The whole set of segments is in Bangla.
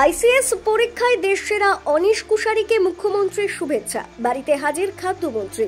আইসিএস পরীক্ষায় দেশ সেরা অনিশ কুশারীকে মুখ্যমন্ত্রীর শুভেচ্ছা। বাড়িতে হাজির খাদ্যমন্ত্রী।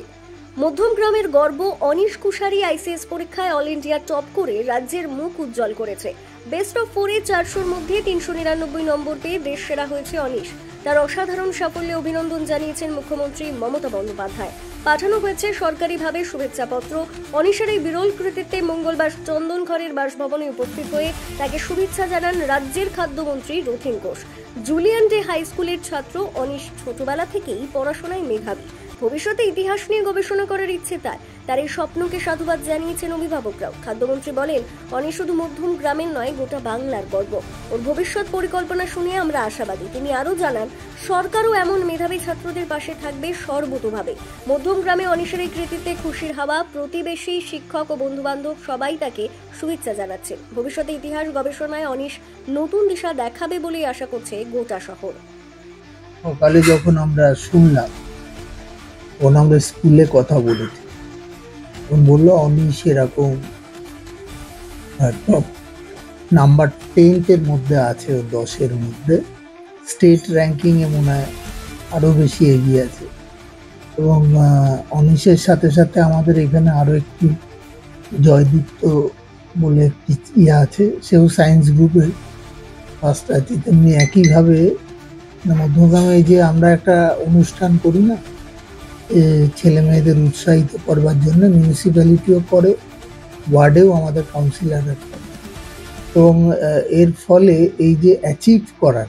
মধ্যমগ্রামের গর্ব অনিশ কুশারী আইসিএস পরীক্ষায় অল ইন্ডিয়া টপ করে রাজ্যের মুখ উজ্জ্বল করেছে। বেস্ট অফ 4-এ 400-র মধ্যে 399 নম্বর পেয়ে দেশ সেরা হয়েছে অনিশ। তার অসাধারণ সাফল্যে অভিনন্দন জানিয়েছেন মুখ্যমন্ত্রী মমতা বন্দ্যোপাধ্যায়। পাঠানো হয়েছে সরকারিভাবে শুভেচ্ছাপত্র। অনিশের এই বিরল কৃতিত্বে মঙ্গলবার চন্দনঘরের বাসভবনে উপস্থিত হয়ে তাকে শুভেচ্ছা জানান রাজ্যের খাদ্যমন্ত্রী Rathin Ghosh. Julien Day high স্কুলের ছাত্র অনিশ ছোটবেলা থেকেই পড়াশোনায় মেধাবী। ভবিষ্যতে ইতিহাস নিয়ে গবেষণা করার ইচ্ছে তার এই স্বপ্নকে সাধুবাদ জানিয়েছেন অভিভাবকরাও। খাদ্যমন্ত্রী বলেন, অনিশ শুধু মধ্যম গ্রামের নয়, গোটা বাংলার গর্ব। ওর ভবিষ্যৎ পরিকল্পনা শুনে আমরা আশাবাদী। তিনি আরও জানান, সরকারও এমন মেধাবী ছাত্রদের পাশে থাকবে সর্বতোভাবে। মধ্যম গ্রামে অনিশের এই কৃতিত্বে খুশির হাওয়া। প্রতিবেশী, শিক্ষক ও বন্ধুবান্ধব সবাই তাকে শুভেচ্ছা জানাচ্ছেন। ভবিষ্যতে ইতিহাস গবেষণায় অনিশ নতুন দিশা দেখাবে বলেই আশা করছে গোটা শহর। সকালে যখন আমরা শুনলাম, আমরা স্কুলে কথা বলেছি, বললো অনিশ এরকম টপ নাম্বার 10-এর মধ্যে আছে, ও 10-এর মধ্যে স্টেট র্যাঙ্কিংয়ে মনে হয় আরও বেশি এগিয়ে আছে। এবং অনিশের সাথে সাথে আমাদের এখানে আরও একটি জয়দীপ্ত বলে একটি আছে, সেও সায়েন্স গ্রুপের ফার্স্ট আছে। তেমনি একইভাবে মধ্যমগ্রামে যে আমরা একটা অনুষ্ঠান করি না, ছেলে মেয়েদের উৎসাহিত করবার জন্য, মিউনিসিপ্যালিটিও করে, ওয়ার্ডেও আমাদের কাউন্সিলররা করে। এবং এর ফলে এই যে অ্যাচিভ করার,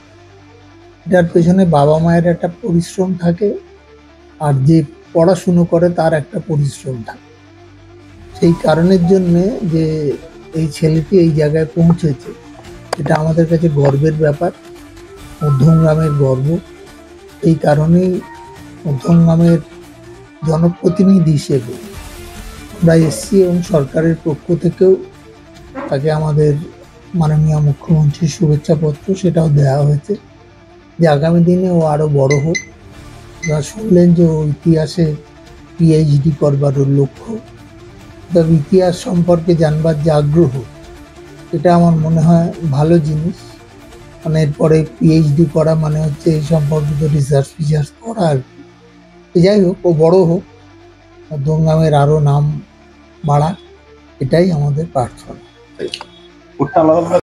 এটার পেছনে বাবা মায়ের একটা পরিশ্রম থাকে, আর যে পড়াশুনো করে তার একটা পরিশ্রম থাকে। সেই কারণের জন্যে যে এই ছেলেটি এই জায়গায় পৌঁছেছে, এটা আমাদের কাছে গর্বের ব্যাপার, মধ্যমগ্রামের গর্ব। এই কারণেই মধ্যমগ্রামের জনপ্রতিনিধি হিসেবে আমরা এসছি, এবং সরকারের পক্ষ থেকেও তাকে আমাদের মাননীয় মুখ্যমন্ত্রীর শুভেচ্ছাপত্র সেটাও দেওয়া হয়েছে, যে আগামী দিনে ও আরও বড় হোক। আপনারা শুনলেন যে ও ইতিহাসে পিএইচডি করবার ওর লক্ষ্য। তবে ইতিহাস সম্পর্কে জানবার যে আগ্রহ, এটা আমার মনে হয় ভালো জিনিস। মানে এরপরে পিএইচডি করা মানে হচ্ছে এই সম্পর্কিত রিসার্চ করা আর কি। যাই হোক, ও বড় হোক, মধ্যমগ্রামের আরও নাম বাড়াক, এটাই আমাদের প্রার্থনা।